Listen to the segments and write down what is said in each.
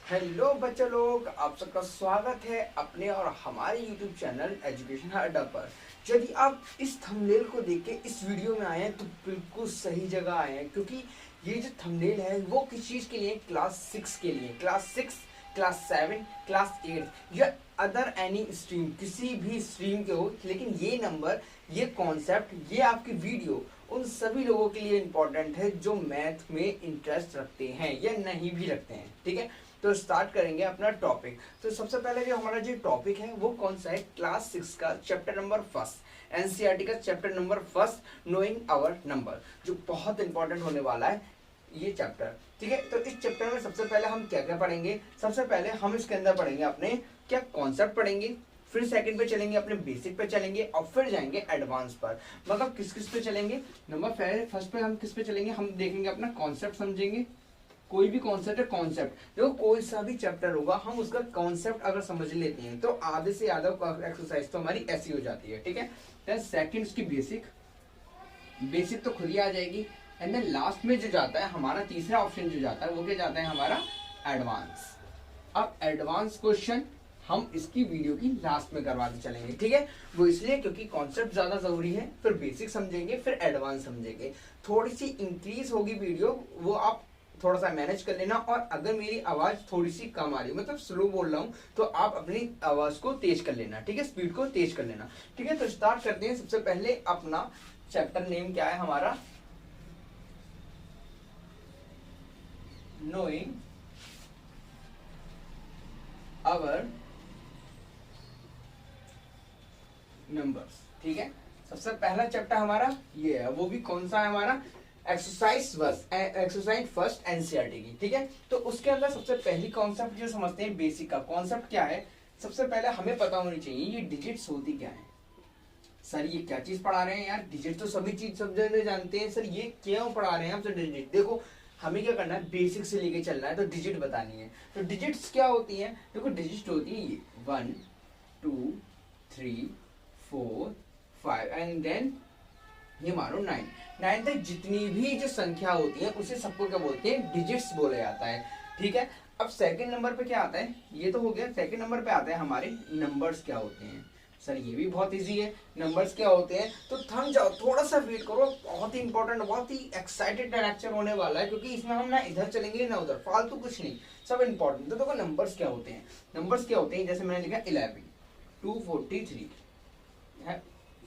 Hello बच्चों लोग, आप सबका स्वागत है अपने और हमारे YouTube चैनल एजुकेशन अड्डा पर। यदि आप इस थंबनेल को देख के इस वीडियो में आए हैं तो बिल्कुल सही जगह आए हैं, क्योंकि ये जो थंबनेल है वो किस चीज़ के लिए, क्लास 6 के लिए। क्लास 6, क्लास 7, क्लास 8 या अदर एनी स्ट्रीम, किसी भी स्ट्रीम के हो, लेकिन ये नंबर, ये कॉन्सेप्ट, ये आपकी वीडियो उन सभी लोगों के लिए इम्पोर्टेंट है जो मैथ में इंटरेस्ट रखते हैं या नहीं भी रखते हैं। ठीक है, तो स्टार्ट करेंगे अपना टॉपिक। तो सबसे पहले जो हमारा जो टॉपिक है वो कौन सा है, क्लास 6 का चैप्टर नंबर फर्स्ट, एनसीईआरटी का chapter number first, knowing our number, जो बहुत इंपॉर्टेंट होने वाला है ये चैप्टर। ठीक है, तो इस चैप्टर में सबसे पहले हम क्या क्या पढ़ेंगे। सबसे पहले हम इसके अंदर पढ़ेंगे अपने क्या कॉन्सेप्ट पढ़ेंगे, फिर सेकंड पे चलेंगे अपने बेसिक पे चलेंगे और फिर जाएंगे एडवांस पर। मतलब किस किस पे चलेंगे, नंबर फर्स्ट पे हम किस पे चलेंगे, हम देखेंगे अपना कॉन्सेप्ट समझेंगे। कोई भी कॉन्सेप्ट है, कॉन्सेप्ट देखो कोई सा भी चैप्टर होगा, हम उसका कॉन्सेप्ट अगर समझ लेते हैं तो आधे से ज्यादा एक्सरसाइज तो हमारी ऐसी हो जाती है। ठीक है, देन सेकंड उसकी बेसिक, बेसिक तो खुद ही आ जाएगी। एंड देन लास्ट में जो जाता है हमारा तीसरा ऑप्शन जो जाता है वो क्या जाता है हमारा, एडवांस। अब एडवांस क्वेश्चन हम इसकी वीडियो की लास्ट में करवाते चलेंगे। ठीक है, वो इसलिए क्योंकि कॉन्सेप्ट ज्यादा जरूरी है, फिर बेसिक समझेंगे, फिर एडवांस समझेंगे। थोड़ी सी इंक्रीज होगी वीडियो, वो आप थोड़ा सा मैनेज कर लेना। और अगर मेरी आवाज थोड़ी सी कम आ रही है, मतलब स्लो बोल रहा हूँ, तो आप अपनी आवाज को तेज कर लेना। ठीक है, स्पीड को तेज कर लेना। ठीक है, तो स्टार्ट करते हैं। सबसे पहले अपना चैप्टर नेम क्या है हमारा, नोइंग आवर नंबर्स। ठीक है, सबसे पहला चैप्टर हमारा ये है, वो भी कौन सा है हमारा, एक्सरसाइज फर्स्ट एनसीईआरटी की। ठीक है, तो उसके अंदर सबसे पहली कॉन्सेप्ट जो समझते हैं, बेसिक का कॉन्सेप्ट क्या है। सबसे पहले हमें पता होनी चाहिए ये डिजिट्स होती क्या है। सर ये क्या चीज पढ़ा रहे हैं यार, डिजिट तो सभी चीज सब जने जानते हैं, सर ये क्यों पढ़ा रहे हैं आपसे डिजिट। देखो हमें क्या करना है, बेसिक से लेके चलना है, तो डिजिट बतानी है। तो डिजिट्स क्या होती हैं, देखो डिजिट होती है ये 1 2 3 4 5 एंड देन ये मानो 9 तक जितनी भी जो संख्या होती है उसे सबको क्या बोलते हैं, डिजिट्स बोला जाता है। ठीक है, अब सेकंड नंबर पे क्या आता है, ये तो हो गया। सेकंड नंबर पे आता है हमारे नंबर्स क्या होते हैं। सर ये भी बहुत इजी है, नंबर्स क्या होते हैं, तो थम जाओ, थोड़ा सा वेट करो, बहुत ही इंपॉर्टेंट, बहुत ही एक्साइटेड लेक्चर होने वाला है, क्योंकि इसमें हम ना इधर चलेंगे ना उधर, फालतू कुछ नहीं, सब इंपॉर्टेंट। तो देखो नंबर्स क्या होते हैं, नंबर्स क्या होते हैं, जैसे मैंने लिखा 11 243 है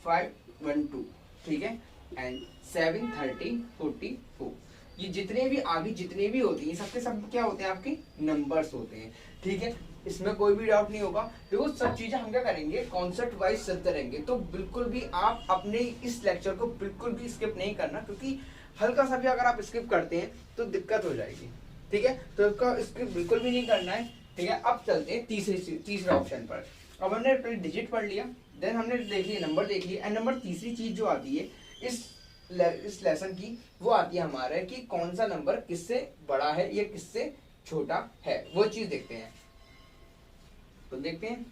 512, ठीक है, एंड 7 13 44। ये जितने भी आगे जितने भी होते हैं सबके सब क्या होते हैं, आपके नंबर्स होते हैं। ठीक है, इसमें कोई भी डाउट नहीं होगा। देखो सब चीजें हम क्या करेंगे, कॉन्सेप्ट वाइज चलते रहेंगे, तो बिल्कुल भी आप अपने इस लेक्चर को बिल्कुल भी स्किप नहीं करना, क्योंकि हल्का सा भी अगर आप स्किप करते हैं तो दिक्कत हो जाएगी। ठीक है, तो इसका स्किप बिल्कुल भी नहीं करना है। ठीक है, अब चलते हैं तीसरे ऑप्शन पर। अब हमने पहले डिजिट पढ़ लिया, देन हमने देख लिया नंबर, देख लिया। एंड नंबर तीसरी चीज जो आती है इस लेसन की, वो आती है हमारे कि कौन सा नंबर किससे बड़ा है या किससे छोटा है, वो चीज देखते हैं। तो देखते हैं,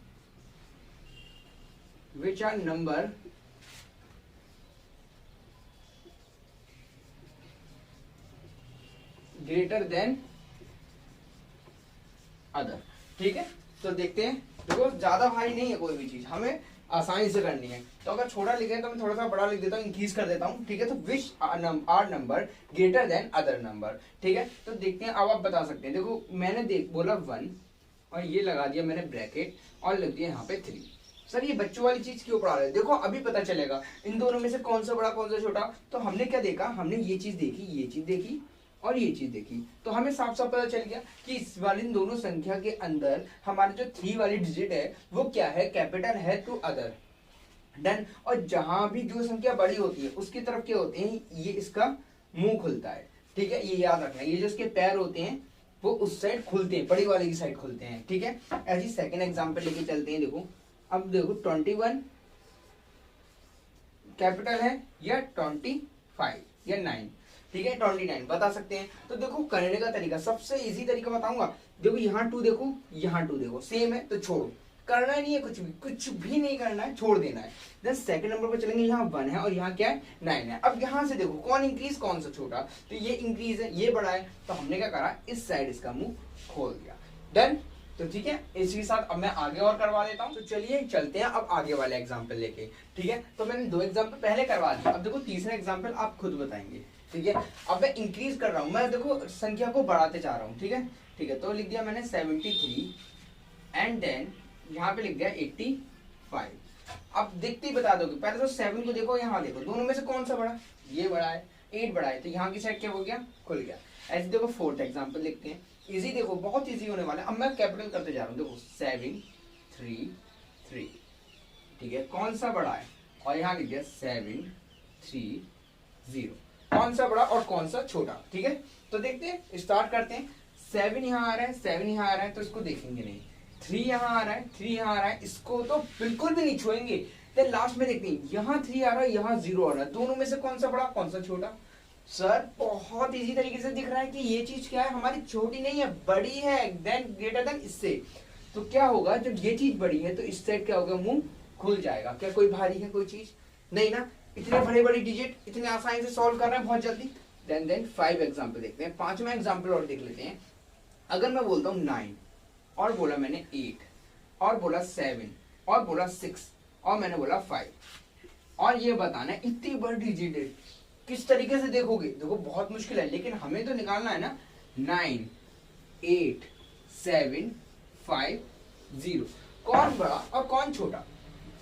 which are number greater than other. ठीक है, तो देखते हैं। देखो ज्यादा भारी नहीं है कोई भी चीज, हमें आसानी से करनी है। तो अगर छोटा लिखे तो मैं थोड़ा सा बड़ा लिख देता हूँ, इंक्रीज कर देता हूँ। ठीक है, तो which are number greater than other number. ठीक है, तो देखते हैं। अब आप बता सकते हैं, देखो मैंने बोला 1 और ये लगा दिया मैंने ब्रैकेट और लिख दिया यहाँ पे 3। सर ये बच्चों वाली चीज क्यों पढ़ा रहे हैं, देखो अभी पता चलेगा इन दोनों में से कौन सा बड़ा कौन सा छोटा। तो हमने क्या देखा, हमने ये चीज देखी, ये चीज देखी और ये चीज देखी, तो हमें साफ साफ पता चल गया कि इस वाली दोनों संख्या के अंदर हमारा जो 3 वाली डिजिट है वो क्या है, कैपिटल है टू अदर। डन। और जहां भी जो संख्या बड़ी होती है उसकी तरफ क्या होते हैं, ये इसका मुंह खुलता है। ठीक है, ये याद रखना, ये जो इसके पैर होते हैं वो उस साइड खुलते हैं, बड़ी वाले की साइड खुलते हैं। ठीक है, ऐसी सेकंड एग्जांपल लेके चलते हैं। देखो अब देखो 21 कैपिटल है या 25 या 9। ठीक है, 29 बता सकते हैं। तो देखो करने का तरीका, सबसे इजी तरीका बताऊंगा। देखो यहाँ 2 देखो, यहाँ 2 देखो, सेम है तो छोड़ो, करना नहीं है कुछ भी नहीं करना है, छोड़ देना है। देन सेकंड नंबर पर चलेंगे, यहाँ 1 है और यहाँ क्या है 9 है। अब यहाँ से देखो कौन इंक्रीज कौन सा छोटा, तो ये इंक्रीज है, ये बड़ा है, तो हमने क्या करा, इस साइड इसका मुंह खोल दिया। डन। तो ठीक है, इसी के साथ अब मैं आगे और करवा देता हूँ। तो चलिए चलते हैं अब आगे वाले एग्जाम्पल लेके। ठीक है, तो मैंने 2 एग्जाम्पल पहले करवा दिया, अब देखो तीसरा एग्जाम्पल आप खुद बताएंगे। ठीक है, अब मैं इंक्रीज कर रहा हूँ, मैं देखो संख्या को बढ़ाते जा रहा हूँ। ठीक है, ठीक है, तो लिख दिया मैंने 73 एंड देन यहाँ पे लिख दिया 85। अब देखते ही बता दोगे, पहले तो 7 को देखो, यहाँ देखो, दोनों में से कौन सा बड़ा, ये बड़ा है, 8 बड़ा है, तो यहाँ की साइड क्या हो गया, खुल गया। ऐसे देखो फोर्थ एग्जाम्पल लिखते हैं, इजी देखो बहुत इजी होने वाला है। अब मैं कैपिटल करते जा रहा हूँ, देखो 7 3 3। ठीक है, कौन सा बड़ा है, और यहाँ लिख दिया 7 3 0, कौन सा बड़ा और कौन सा छोटा। ठीक है, तो देखते हैं, स्टार्ट करते हैं। 7 यहाँ आ रहा है, 7 यहाँ आ रहा है, तो इसको देखेंगे नहीं। 3 यहाँ आ रहा है, 3 यहाँ आ रहा है, इसको तो बिल्कुल भी नहीं छुएंगे। देन लास्ट में देखते हैं, यहाँ 3 आ रहा है, यहाँ 0 आ रहा है, दोनों में से कौन सा बड़ा कौन सा छोटा। सर बहुत इजी तरीके से दिख रहा है कि ये चीज क्या है, हमारी छोटी नहीं है, बड़ी है, देन ग्रेटर देन इससे। तो क्या होगा, जब ये चीज बड़ी है तो इस साइड क्या होगा, मुंह खुल जाएगा। क्या कोई भारी है कोई चीज, नहीं ना। इतने बड़े बड़े डिजिट इतने आसानी से सॉल्व कर रहे हैं बहुत जल्दी। देन 5 एग्जाम्पल देखते हैं, 5वां एग्जाम्पल और देख लेते हैं। अगर मैं बोलता हूँ 9 और बोला मैंने 8 और बोला 7 और बोला 6 और मैंने बोला 5, और ये बताना है इतनी बड़ी डिजिट है किस तरीके से देखोगे। देखो बहुत मुश्किल है, लेकिन हमें तो निकालना है ना। 9 8 7 5 0, कौन बड़ा और कौन छोटा,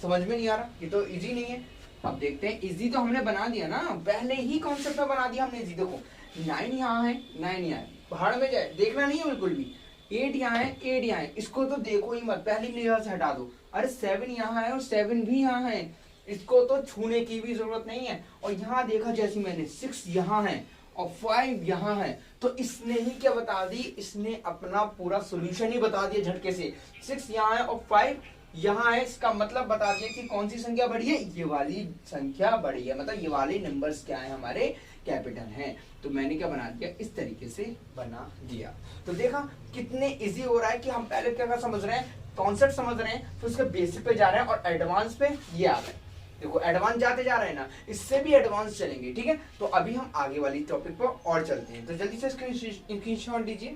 समझ में नहीं आ रहा, ये तो इजी नहीं है। अब देखते हैं, इजी तो हमने बना दिया ना, पहले ही कॉन्सेप्ट में बना दिया हमने इजी। देखो 9 यहाँ है, 9 यहाँ है, भाड़ में जाए, देखना नहीं है बिल्कुल भी। 8 यहाँ है, 8 यहाँ है, इसको तो देखो ही मत, पहली निगाह से हटा दो। अरे 7 यहाँ है और 7 भी यहाँ है, इसको तो छूने की भी जरूरत नहीं है। और यहाँ देखा जैसे मैंने 6 यहाँ है और 5 यहाँ है, तो इसने ही क्या बता दी, इसने अपना पूरा सोल्यूशन ही बता दिया झटके से। 6 यहाँ है और 5 यहाँ है, इसका मतलब बता दिया कि कौन सी संख्या बड़ी है, ये वाली संख्या बड़ी है, मतलब ये वाले नंबर्स क्या है, हमारे कैपिटल हैं। तो मैंने क्या बना दिया, इस तरीके से बना दिया। तो देखा कितने इजी हो रहा है कि हम पहले क्या समझ रहे हैं, कॉन्सेप्ट समझ रहे हैं, फिर उसके बेसिक पे जा रहे हैं और एडवांस पे ये आ रहे हैं। देखो एडवांस जाते जा रहे हैं ना, इससे भी एडवांस चलेंगे। ठीक है, तो अभी हम आगे वाली टॉपिक पर और चलते हैं, तो जल्दी से स्क्रीनशॉट दीजिए।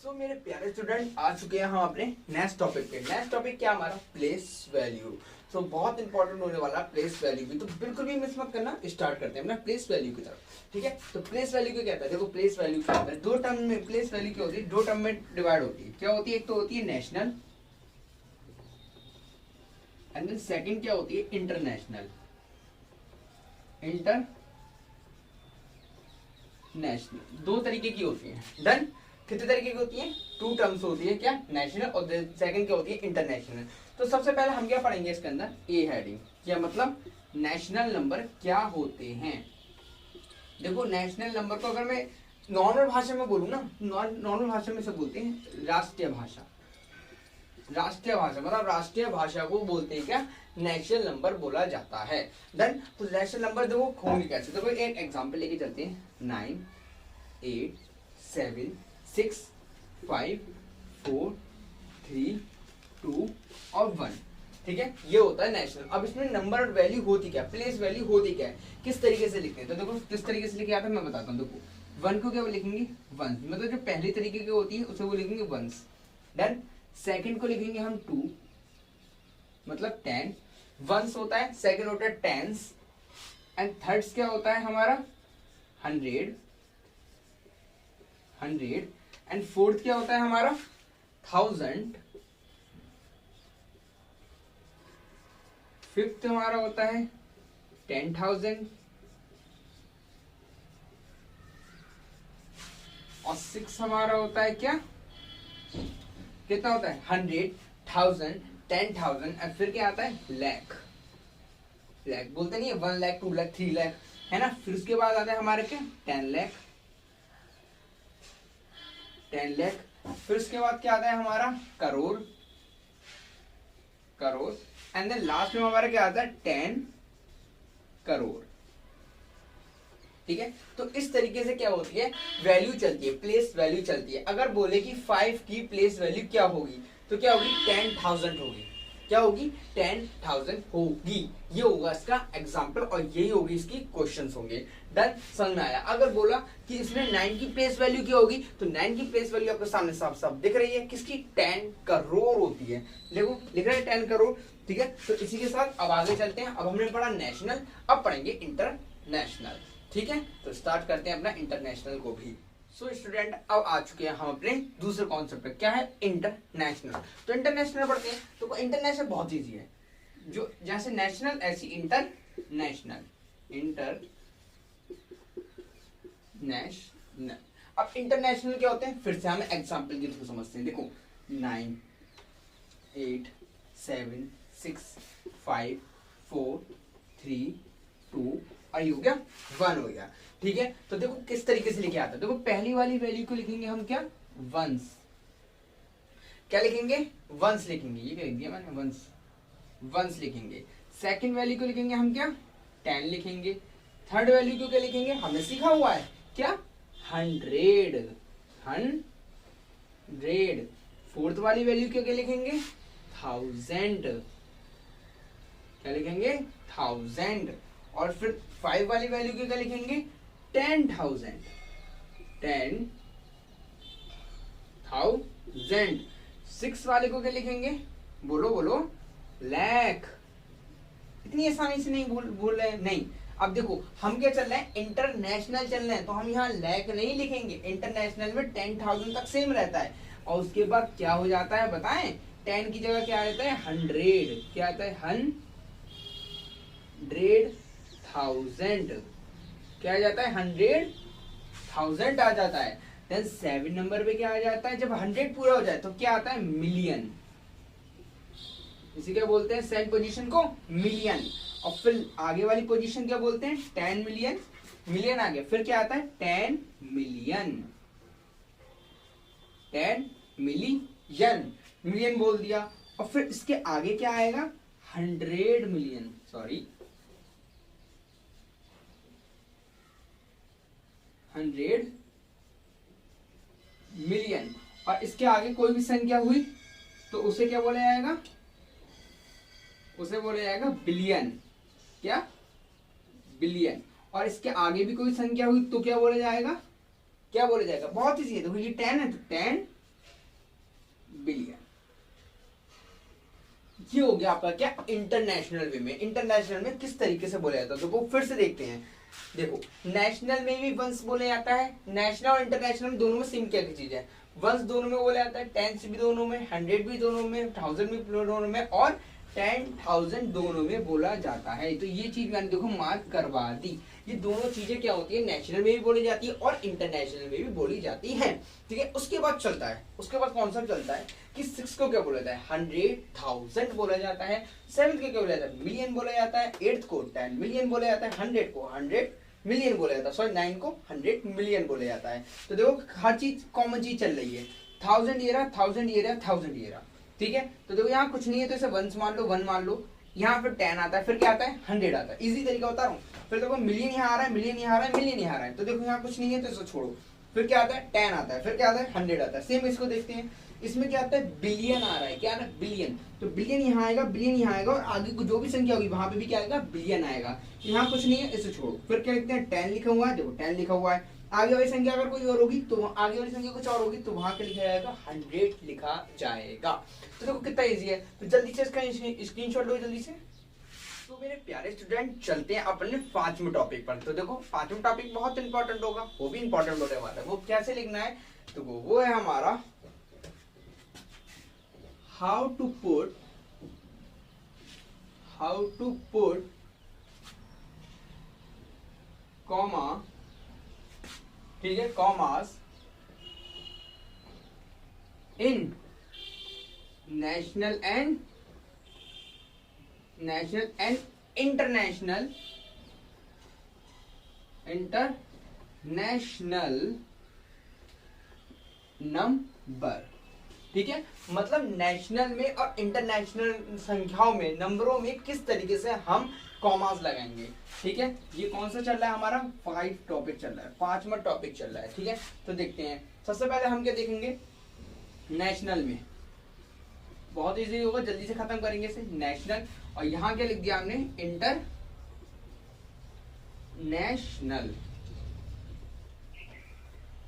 सो मेरे प्यारे स्टूडेंट, आ चुके हैं हम अपने नेक्स्ट टॉपिक पे। नेक्स्ट टॉपिक क्या हमारा, प्लेस वैल्यू। सो बहुत इंपॉर्टेंट होने वाला प्लेस वैल्यू भी, तो बिल्कुल भी मिस मत करना। स्टार्ट करते हैं अपना प्लेस वैल्यू की तरफ। ठीक है, तो प्लेस वैल्यू क्या कहता है, देखो प्लेस वैल्यू क्या होता है, 2 टर्म में प्लेस वैल्यू क्या होती है, 2 टर्म में डिवाइड होती है। क्या होती है, एक तो होती है नेशनल एंड देन सेकंड क्या होती है, इंटरनेशनल। इंटरनेशनल 2 तरीके की होती है। डन, कितने तरीके की होती है, 2 टर्म्स होती है, क्या, नेशनल और सेकंड क्या होती है, इंटरनेशनल। तो सबसे पहले हम क्या पढ़ेंगे इसके अंदर, ए हेडिंग, क्या मतलब नेशनल नंबर क्या होते हैं। देखो नेशनल नंबर को अगर मैं नॉर्मल भाषा में बोलूँ ना, नॉर्मल भाषा में सब बोलते हैं राष्ट्रीय भाषा। राष्ट्रीय भाषा मतलब राष्ट्रीय भाषा को बोलते हैं क्या, नेशनल नंबर बोला जाता है। देन तो नेशनल नंबर देखो होंगे कैसे, देखो एक एग्जांपल लेके चलते हैं, 9 8 7 6 5 4 3 2 और 1। ठीक है, ये होता है नेशनल। अब इसमें नंबर और वैल्यू होती क्या, प्लेस वैल्यू होती क्या है, किस तरीके से लिखते हैं। तो देखो किस तरीके से लिखे आता है मैं बताता हूँ। देखो 1 को क्या लिखेंगे, 1 मतलब जो पहली तरीके की होती है उसे वो लिखेंगे 1s। देन सेकंड को लिखेंगे हम 2 मतलब 10, 1s होता है, सेकंड होता है 10s एंड थर्ड्स क्या होता है हमारा 100 एंड फोर्थ क्या होता है हमारा 1000, फिफ्थ हमारा होता है 10,000 और 6 हमारा होता है क्या, कितना होता है 100, 1000, 10,000 और फिर क्या आता है लाख। लाख बोलते नहीं है, 1 लाख 2 लाख 3 लाख है ना। फिर उसके बाद आता है हमारे क्या 10 लाख, 10 लाख। फिर उसके बाद क्या आता है हमारा crore, crore and then last में हमारा क्या आता है 10 करोड़। ठीक है, तो इस तरीके से क्या होती है वैल्यू चलती है, प्लेस वैल्यू चलती है। अगर बोले कि 5 की प्लेस वैल्यू क्या होगी तो क्या होगी 10,000 होगी। क्या होगी, 10,000 होगी। ये होगा इसका एग्जाम्पल और यही होगी इसकी क्वेश्चंस होंगे। डन, समझ में आया। अगर बोला कि इसमें 9 की प्लेस वैल्यू क्या होगी, तो 9 की प्लेस वैल्यू आपके सामने साफ साफ दिख रही है, किसकी, 10 करोड़ होती है। देखो लिख रहा है 10 करोड़, ठीक है। तो इसी के साथ अब आगे चलते हैं। अब हमने पढ़ा नेशनल, अब पढ़ेंगे इंटरनेशनल, ठीक है। तो स्टार्ट करते हैं अपना इंटरनेशनल को भी। सो स्टूडेंट, अब आ चुके हैं हम अपने दूसरे कॉन्सेप्ट पे, क्या है, इंटरनेशनल। तो इंटरनेशनल पढ़ते हैं। तो इंटरनेशनल बहुत इजी है, जो जैसे नेशनल ऐसी इंटरनेशनल, इंटरनेशनल। अब इंटरनेशनल क्या होते हैं, फिर से हम एग्जांपल के थ्रू समझते हैं। देखो 9 8 7 6 5 4 3 2 और ये हो गया 1 हो गया, ठीक है। तो देखो किस तरीके से लिखे आता है। देखो पहली वाली वैल्यू को लिखेंगे हम क्या, वंस, क्या लिखेंगे, वंस लिखेंगे, ये क्या लिख दिया मैंने, वंस, वंस लिखेंगे। सेकंड वैल्यू को लिखेंगे हम क्या, 10 लिखेंगे। थर्ड वैल्यू को क्या लिखेंगे, हमने सीखा हुआ है क्या, 100, 100। फोर्थ वाली वैल्यू को क्या लिखेंगे, 1000, क्या लिखेंगे, 1000। और फिर 5 वाली वैल्यू को क्या लिखेंगे, 10,000, 10,000। 6 वाले को क्या लिखेंगे, बोलो बोलो, लाख। इतनी आसानी से नहीं भूल रहे हैं, नहीं। अब देखो हम क्या चल रहे हैं, इंटरनेशनल चल रहे हैं, तो हम यहाँ लाख नहीं लिखेंगे। इंटरनेशनल में 10,000 तक सेम रहता है, और उसके बाद क्या हो जाता है बताएं, 10 की जगह क्या आ जाता है, 100, क्या आता है, 100,000, क्या आ जाता है, 100,000 आ जाता है। देन 7 नंबर पे क्या आ जाता है, जब 100 पूरा हो जाए तो क्या आता है, मिलियन। इसी क्या बोलते हैं, सेकंड पोजीशन को मिलियन। और फिर आगे वाली पोजीशन क्या बोलते हैं, 10 मिलियन। मिलियन आ गया, फिर क्या आता है, 10 मिलियन, 10 मिलियन, मिलियन बोल दिया। और फिर इसके आगे क्या आएगा, 100 मिलियन, सॉरी 100 मिलियन। और इसके आगे कोई भी संख्या हुई तो उसे क्या बोला जाएगा, उसे बोला जाएगा बिलियन, क्या, बिलियन। और इसके आगे भी कोई संख्या हुई तो क्या बोला जाएगा, क्या बोला जाएगा, बहुत इजी है। देखो ये 10 है तो 10 बिलियन। ये हो गया आपका क्या, इंटरनेशनल वे में। इंटरनेशनल में किस तरीके से बोला जाता है, तो फिर से देखते हैं। देखो नेशनल में भी वंस बोला जाता है, नेशनल और इंटरनेशनल दोनों में सेम क्या की चीज है, वंस दोनों में बोला जाता है, 10 भी दोनों में, 100 भी दोनों में, 1000 भी दोनों में, और 10,000 दोनों में बोला जाता है। तो ये चीज मैंने देखो मार्क करवा दी। ये दोनों चीजें क्या होती है, नेशनल में भी बोली जाती है और इंटरनेशनल में भी बोली जाती है, ठीक है। उसके बाद चलता है, उसके बाद कॉन्सेप्ट चलता है कि 6 को क्या बोला जाता है, 100,000 बोला जाता है। 7 को क्या बोला जाता है, मिलियन बोला जाता है। 8 को 10 मिलियन बोला जाता है। 100 को 100 मिलियन बोला जाता है, सॉरी 9 को 100 मिलियन बोला जाता है। तो देखो हर चीज कॉमन चीज चल रही है, 1000 ये रहा, 1000 ये रहा, 1000 ये रहा, ठीक है। तो देखो यहाँ कुछ नहीं है तो इसे वंस मान लो, 1 मान लो। यहाँ फिर 10 आता है, फिर क्या आता है, 100 आता है। इजी तरीका बता रहा हूँ। फिर देखो मिलियन यहाँ आ रहा है, मिलियन यहाँ आ रहा है, मिलियन यहाँ आ रहा है। तो देखो यहाँ कुछ नहीं है तो इसे छोड़ो। फिर क्या आता है, 10 आता है, फिर क्या आता है, 100 आता है। सेम इसको देखते हैं, इसमें क्या आता है, बिलियन आ रहा है, क्या आ रहा है, बिलियन। तो बिलियन यहाँ आएगा, बिलियन यहाँ आएगा, और आगे को जो भी संख्या होगी वहां पे भी क्या आएगा, बिलियन आएगा। यहाँ कुछ नहीं है, इसे छोड़ो। फिर क्या लिखते हैं, 10 लिखा हुआ है, देखो 10 लिखा हुआ है। आगे वाली संख्या अगर कोई और होगी तो आगे वाली संख्या कुछ और होगी तो वहां क्या लिखा जाएगा, 100 लिखा जाएगा। तो देखो कितना इजी है। तो जल्दी से इसका स्क्रीनशॉट लो जल्दी से। तो मेरे प्यारे स्टूडेंट चलते हैं अपने 5वें टॉपिक पर। तो देखो 5वां टॉपिक बहुत इंपॉर्टेंट होगा, वो भी इंपॉर्टेंट होने वाला है। वो कैसे लिखना है, तो वो है हमारा हाउ टू पुट कॉमा, ठीक है, commas in national and international number, ठीक है। मतलब नेशनल में और इंटरनेशनल संख्याओं में, नंबरों में किस तरीके से हम कॉमास लगाएंगे, ठीक है। ये कौन सा चल रहा है हमारा, 5 टॉपिक चल रहा है, 5वां टॉपिक चल रहा है, ठीक है। तो देखते हैं, सबसे पहले हम क्या देखेंगे, नेशनल में बहुत इजी होगा, जल्दी से खत्म करेंगे इसे। नेशनल, और यहाँ क्या लिख दिया हमने, इंटरनेशनल।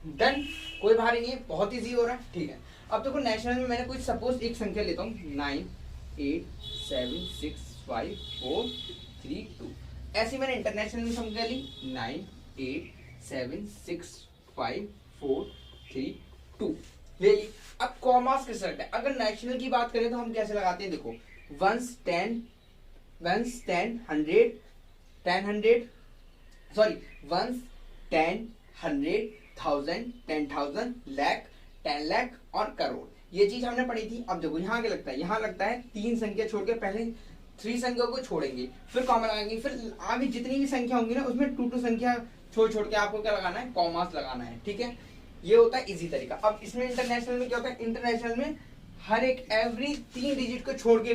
डन, कोई भारी नहीं है, बहुत इजी हो रहा है, ठीक है। अब देखो नेशनल में मैंने कोई सपोज एक संख्या लेता हूँ, 9876543 2। ऐसी मैंने इंटरनेशनल में संख्या ली 9876543 2 ले ली। अब कॉमास किस रखते हैं, अगर नेशनल की बात करें तो हम कैसे लगाते हैं, देखो once 10 100 sorry, once 10 100 1000 10,000 lakh 10 lakh और करोड़, ये चीज हमने पढ़ी थी। अब देखो यहाँ क्या लगता है, यहाँ लगता है 3 संख्या छोड़ के पहले 3 संख्या को छोड़ेंगे, फिर कॉमा लगाएंगे, फिर आगे जितनी भी संख्या होंगी ना उसमें 2 संख्या छोड़ छोड़ के आपको क्या लगाना है, कॉमास लगाना है, ठीक है। ये होता है इजी तरीका। अब इसमें इंटरनेशनल में क्या होता है, इंटरनेशनल में हर एक एवरी 3 डिजिट को छोड़ के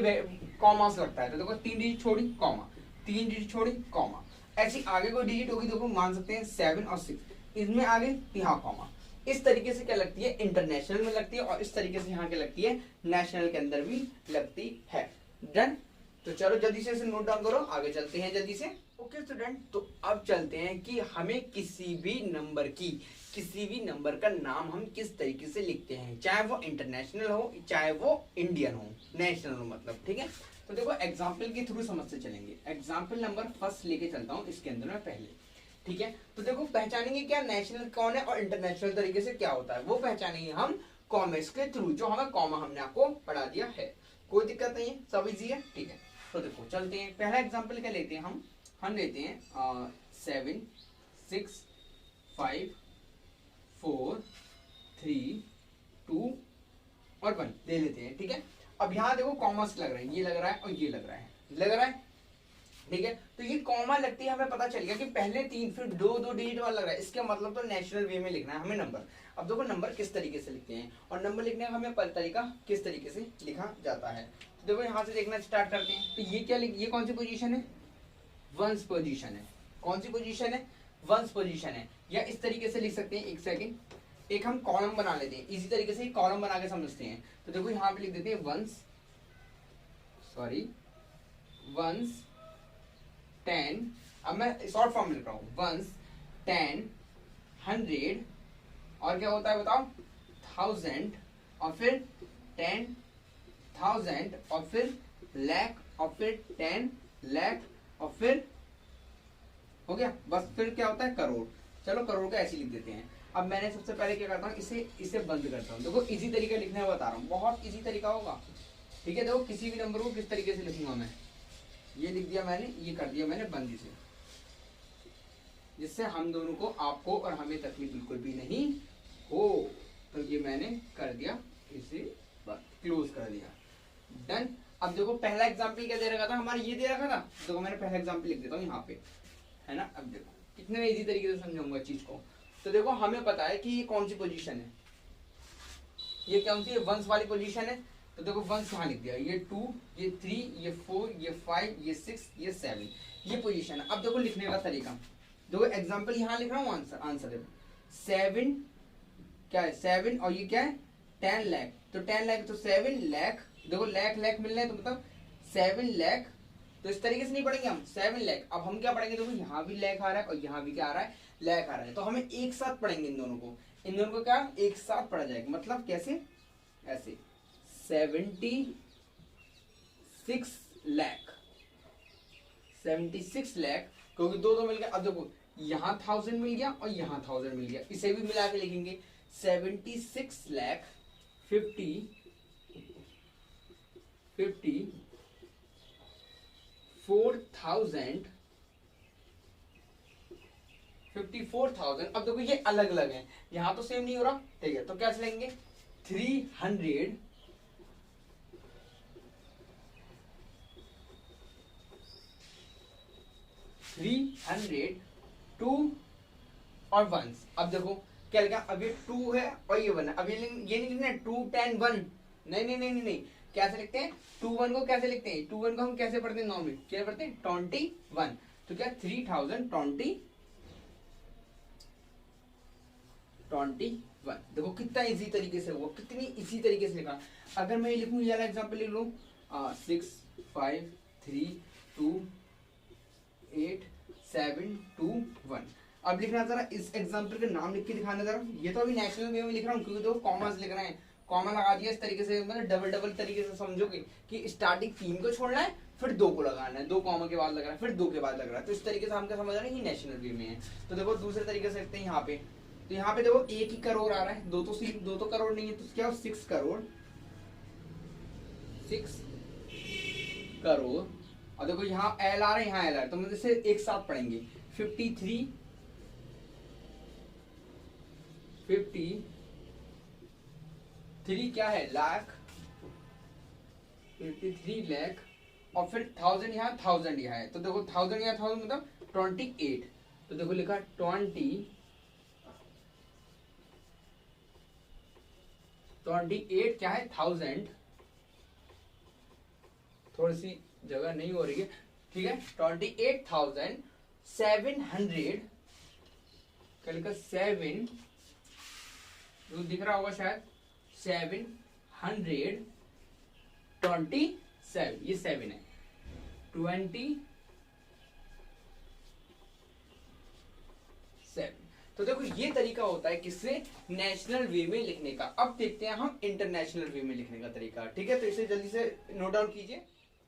कॉमास लगता है। तो देखो 3 डिजिट छोड़ी कॉमा, 3 डिजिट छोड़ी कॉमा, ऐसी आगे कोई डिजिट होगी, देखो मान सकते हैं 7 और 6, इसमें आगे यहाँ कॉमा। इस तरीके से क्या लगती है, इंटरनेशनल में लगती है, और इस तरीके से यहाँ क्या लगती है, नेशनल के अंदर भी लगती है। डन, तो चलो जल्दी से इसे नोट डाउन करो, आगे चलते हैं जल्दी से। ओके स्टूडेंट, तो अब चलते हैं कि हमें किसी भी नंबर का नाम हम किस तरीके से लिखते हैं, चाहे वो इंटरनेशनल हो चाहे वो इंडियन हो, नेशनल हो मतलब, ठीक है। तो देखो एग्जाम्पल के थ्रू समझते चलेंगे। एग्जाम्पल नंबर फर्स्ट लेके चलता हूँ इसके अंदर में पहले, ठीक है। तो देखो पहचानेंगे क्या नेशनल कौन है और इंटरनेशनल तरीके से क्या होता है, वो पहचानेंगे हम कॉमेस के थ्रू, जो हमें कॉमा हमने आपको पढ़ा दिया है। कोई दिक्कत नहीं है, सब इजी है, ठीक है। तो देखो चलते हैं, पहला एग्जाम्पल क्या लेते हैं हम लेते हैं 7 6 5 4 3 2 और 1 ले लेते हैं, ठीक है। अब यहाँ देखो कॉमर्स लग रहा है, ये लग रहा है और ये लग रहा है, ठीक है। तो ये कॉमा लगती है, हमें पता चल गया कि पहले 3 फिर 2 डिजिट वाला लग रहा है, इसका मतलब तो नेशनल वे में लिखना है हमें नंबर। अब देखो नंबर किस तरीके से लिखते हैं और नंबर लिखने का हमें तरीका किस तरीके से लिखा जाता है। तो देखो यहाँ से देखना स्टार्ट करते हैं। तो ये क्या ये कौन सी पोजीशन है, वंस पोजीशन है। कौन सी पोजीशन है, वंस पोजीशन है। या इस तरीके से लिख सकते हैं, एक सेकेंड, एक हम कॉलम बना लेते हैं, इसी तरीके से कॉलम बना के समझते हैं। तो देखो यहाँ पे लिख देते हैं वंस 10, अब मैं शॉर्ट फॉर्म लिख रहा हूँ, वंस 10 100 और क्या होता है बताओ 1000 और फिर 10,000 और फिर लाख और फिर 10 लाख और फिर हो गया बस, फिर क्या होता है करोड़। चलो करोड़ का ऐसे लिख देते हैं। अब मैंने सबसे पहले क्या करता हूँ, इसे बंद करता हूँ। देखो इजी तरीका लिखने में बता रहा हूँ, बहुत इजी तरीका होगा, ठीक है। देखो किसी भी नंबर को किस तरीके से लिखूंगा मैं, ये लिख दिया मैंने, ये कर दिया मैंने बंद इसे, जिससे हम दोनों को, आपको और हमें तकलीफ बिल्कुल भी नहीं हो। तो ये मैंने कर दिया, इसे क्लोज कर दिया, डन। अब देखो पहला एग्जाम्पल क्या दे रखा था हमारा, ये दे रखा था। देखो मैंने पहला एग्जाम्पल लिख देता हूँ यहाँ पे, है ना। अब देखो कितने इजी तरीके से समझाऊंगा चीज को। तो देखो हमें पता है कि ये कौन सी पोजीशन है, ये कौन सी है, वंस वाली पोजीशन है। तो देखो वंस यहाँ लिख दिया, ये 2 ये 3 ये 4 ये 5 ये 6 ये 7, ये पोजीशन है। अब देखो लिखने का तरीका, देखो एग्जाम्पल यहाँ लिख रहा हूँ, आंसर देखो 7 क्या है 7 और ये क्या है 10 लाख। तो 10 लाख तो 7 लाख, देखो लाख मिल रहे हैं, तो मतलब 7 लाख। तो इस तरीके से नहीं पढ़ेंगे हम 7 लाख। अब हम क्या पढ़ेंगे, देखो यहाँ भी लाख आ रहा है और यहाँ भी क्या आ रहा है, लाख आ रहा है। तो हमें एक साथ पढ़ेंगे इन दोनों को क्या एक साथ पढ़ा जाएगा। मतलब कैसे, ऐसे 76 लाख, 76 लाख, क्योंकि दो मिल गया। अब देखो यहाँ 1000 मिल गया और यहाँ 1000 मिल गया, इसे भी मिला के लिखेंगे 76 लाख 54,000। अब देखो ये अलग अलग है, यहाँ तो सेम नहीं हो रहा, ठीक है। तो कैसे लेंगे 300 2 और 1। अब देखो क्या लिखा, अब ये 2 है और ये 1 है। अब ये नहीं लिखना है 2 10 1, नहीं। कैसे लिखते हैं 2 1 को, कैसे लिखते हैं 2 1 को हम कैसे पढ़ते हैं, नॉर्मली क्या पढ़ते हैं 21। तो क्या 3020 21 1। देखो कितना इजी तरीके से हुआ, कितनी इजी तरीके से लिखा। अगर मैं ये लिखूं, ये वाला एग्जाम्पल लिख लूं 6 5 3 2 8 7 2 1। अब लिखना जरा इस एग्जाम्पल का नाम लिख के दिखाना जरा। ये तो अभी नेशनल वे में लिख रहा हूँ क्योंकि तो कॉमर्स लिख रहे हैं, कॉमा लगा दिया इस तरीके से, मतलब डबल डबल तरीके से समझोगे कि स्टार्टिंग 3 को छोड़ना है, फिर 2 को लगाना है, 2 कॉमा के बाद लग रहा है, फिर 2 के बाद लग रहा है। तो इस तरीके से हम क्या समझ रहे हैं, ये नेशनल वे में है। तो देखो दूसरे तरीके से लिखते हैं यहाँ पे। तो यहाँ पे देखो 1 ही करोड़ आ रहा है, 2 तो करोड़ नहीं है, तो क्या 6 करोड़, 6 करोड़। और देखो यहाँ एल आ रहा है, यहाँ एल आ रहा है, तो हम इसे एक साथ पढ़ेंगे। 53 क्या है, लाख, 53 लाख। और फिर 1000 यहाँ, 1000 यहाँ है, तो देखो 1000 यहाँ 1000 मतलब 28। तो देखो लिखा 28 क्या है, 1000। थोड़ी सी जगह नहीं हो रही है, ठीक है। 28,700 क्या लिखा, 7 दिख रहा होगा शायद, 727, ये 7 है, 27। तो देखो ये तरीका होता है किससे, नेशनल वे में लिखने का। अब देखते हैं हम इंटरनेशनल वे में लिखने का तरीका, ठीक है। तो इसे जल्दी से नोट डाउन कीजिए।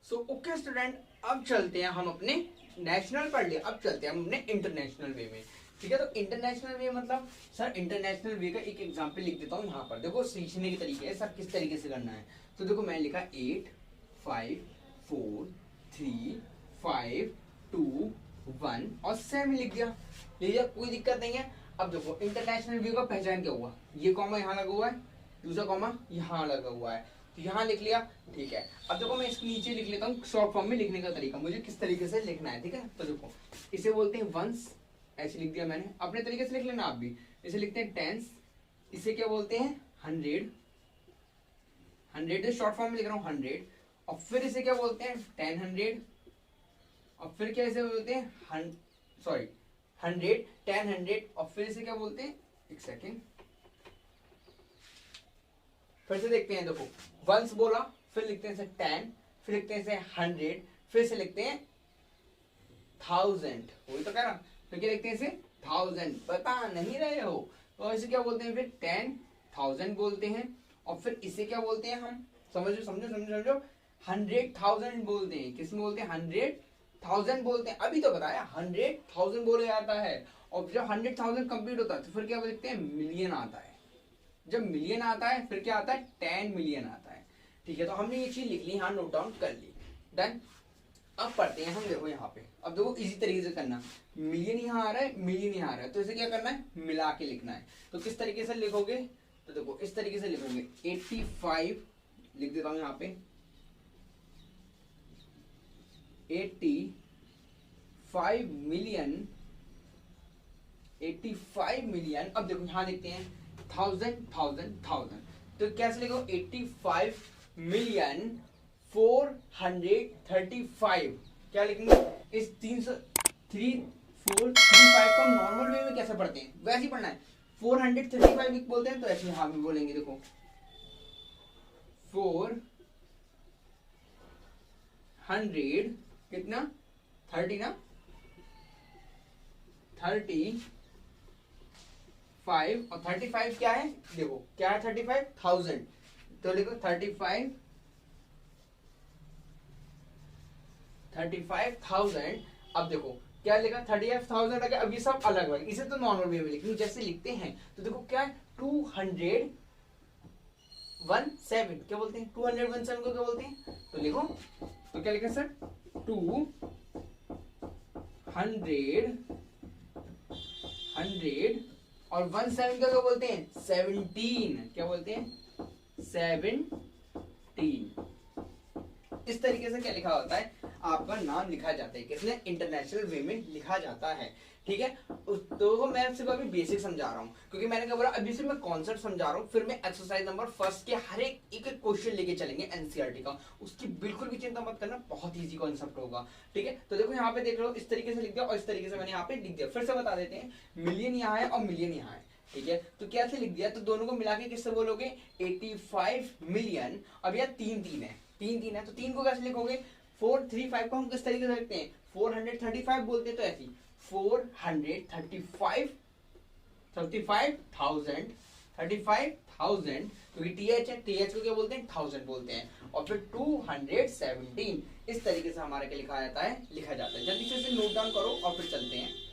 सो ओके स्टूडेंट, अब चलते हैं हम अपने नेशनल पढ़ लिया, अब चलते हैं हम अपने इंटरनेशनल वे में, ठीक है। तो इंटरनेशनल वे मतलब सर, इंटरनेशनल वे का एक एग्जांपल लिख देता हूँ यहाँ पर। देखो सीखने के तरीके है सर, किस तरीके से करना है। तो देखो मैंने लिखा 8 5 4 3 5 2 1 और 7 लिख दिया, कोई दिक्कत नहीं है। अब देखो इंटरनेशनल वे का पहचान क्या हुआ, ये कॉमा यहाँ लगा हुआ है, दूसरा कॉमा यहाँ लगा हुआ है, तो यहाँ लिख लिया, ठीक है। अब देखो मैं इसके नीचे लिख लेता हूँ शॉर्ट फॉर्म में लिखने का तरीका, मुझे किस तरीके से लिखना है, ठीक है। तो देखो इसे बोलते हैं वंस, ऐसे लिख दिया मैंने, अपने तरीके से लिख लेना आप भी। इसे लिखते हैं टेंस, इसे क्या बोलते हैं 100, 100 शॉर्ट फॉर्म में लिख रहा हूँ 100। और फिर इसे क्या बोलते हैं 10 और फिर क्या इसे बोलते हैं 100, 10 और फिर इसे क्या बोलते हैं, एक सेकेंड, फिर से देखते हैं। देखो वंस बोला, फिर लिखते हैं इसे 10, फिर लिखते हैं इसे 100, फिर से लिखते हैं 1000, वही तो कह रहा। फिर क्या लिखते हैं इसे 1000, बता नहीं रहे हो, तो इसे क्या बोलते हैं फिर 10,000 बोलते हैं। और फिर इसे क्या बोलते हैं हम, समझो समझो समझो समझो, 100,000 बोलते हैं, किसमें बोलते हैं 100,000 बोलते हैं, अभी तो बताया 100,000 बोला जाता है। और जब 100,000 कंप्लीट होता है तो फिर क्या बोलते हैं, मिलियन आता है। जब मिलियन आता है फिर क्या आता है, 10 मिलियन आता है, ठीक है। तो हमने ये चीज लिख ली, यहाँ नोट डाउन कर ली, डन। अब पढ़ते हैं हम, देखो यहाँ पे, अब देखो इसी तरीके से करना, मिलियन यहाँ आ रहा है, मिलियन यहाँ आ रहा है, तो इसे क्या करना है, मिला के लिखना है। तो किस तरीके से लिखोगे, तो देखो इस तरीके से लिखोगे, 85 लिख देता हूँ यहाँ पे, 85 मिलियन, 85 मिलियन। अब देखो यहाँ लिखते हैं 1000, तो कैसे लिखो, 85 मिलियन 435, क्या लिखेंगे, इस 335 को हम नॉर्मल वे में कैसे पढ़ते हैं, वैसे ही पढ़ना है। 435 बोलते हैं तो ऐसे यहाँ भी बोलेंगे, देखो 400 कितना 30 ना, 35 और 35 क्या है, देखो क्या है 35,000, तो लिखो 35,000। अब देखो क्या लिखा 35,000 अगर, अब ये सब अलग अलग, इसे तो नॉर्मल वे में लिखेंगे जैसे लिखते हैं। तो देखो क्या है 217, क्या बोलते हैं 217 को क्या बोलते हैं, तो लिखो, तो क्या लिखा सर 200 और 17 का क्या बोलते हैं 17, क्या बोलते हैं 17। इस तरीके से क्या लिखा होता है, आपका नाम लिखा जाता है, किसने, इंटरनेशनल वे में लिखा जाता है, ठीक है। तो मैं सिर्फ अभी बेसिक समझा रहा हूँ, क्योंकि मैंने क्या बोला, अभी सिर्फ मैं कॉन्सेप्ट समझा रहा हूँ, फिर मैं एक्सरसाइज नंबर फर्स्ट के हर एक क्वेश्चन लेके चलेंगे एनसीईआरटी का, उसकी बिल्कुल भी चिंता मत करना, बहुत ईजी कॉन्सेप्ट होगा, ठीक है। तो देखो यहाँ पे देख लो, इस तरीके से लिख दिया और इस तरीके से मैंने यहाँ पे लिख दिया। फिर से बता देते हैं, मिलियन यहाँ है और मिलियन यहाँ है, ठीक है, तो कैसे लिख दिया, तो दोनों को मिला के किससे बोलोगे 85 मिलियन। अब यार तीन तीन है, तीन तीन है, तो तीन को कैसे लिखोगे, 435 को हम किस तरीके से लिखते हैं, 435 बोलते हैं, तो ऐसी 435 35,000 35,000, क्योंकि टीएच है, टीएच को क्या बोलते हैं, 1000 बोलते हैं, और फिर 217, इस तरीके से हमारे क्या लिखा जाता है, लिखा जाता है। जल्दी से इसे नोट डाउन करो और फिर चलते हैं।